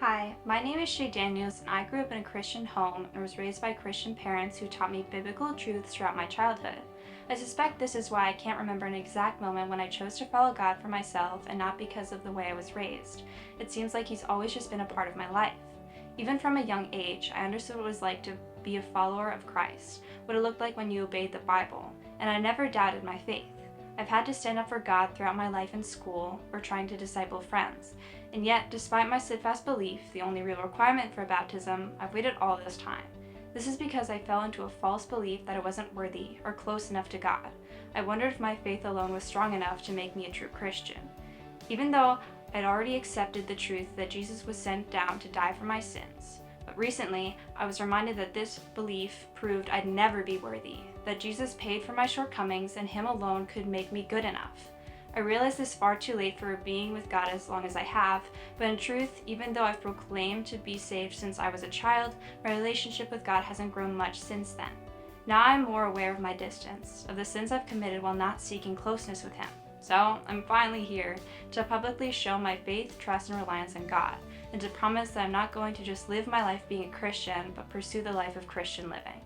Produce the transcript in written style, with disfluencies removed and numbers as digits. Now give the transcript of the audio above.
Hi, my name is Shay and I grew up in a Christian home and was raised by Christian parents who taught me biblical truths throughout my childhood. I suspect this is why I can't remember an exact moment when I chose to follow God for myself and not because of the way I was raised. It seems like He's always just been a part of my life. Even from a young age, I understood what it was like to be a follower of Christ, what it looked like when you obeyed the Bible, and I never doubted my faith. I've had to stand up for God throughout my life in school or trying to disciple friends. And yet, despite my steadfast belief, the only real requirement for baptism, I've waited all this time. This is because I fell into a false belief that I wasn't worthy or close enough to God. I wondered if my faith alone was strong enough to make me a true Christian. Even though I'd already accepted the truth that Jesus was sent down to die for my sins. But recently, I was reminded that this belief proved I'd never be worthy, that Jesus paid for my shortcomings and Him alone could make me good enough. I realize this far too late for being with God as long as I have, but in truth, even though I've proclaimed to be saved since I was a child, my relationship with God hasn't grown much since then. Now I'm more aware of my distance, of the sins I've committed while not seeking closeness with Him. So I'm finally here to publicly show my faith, trust, and reliance in God, and to promise that I'm not going to just live my life being a Christian, but pursue the life of Christian living.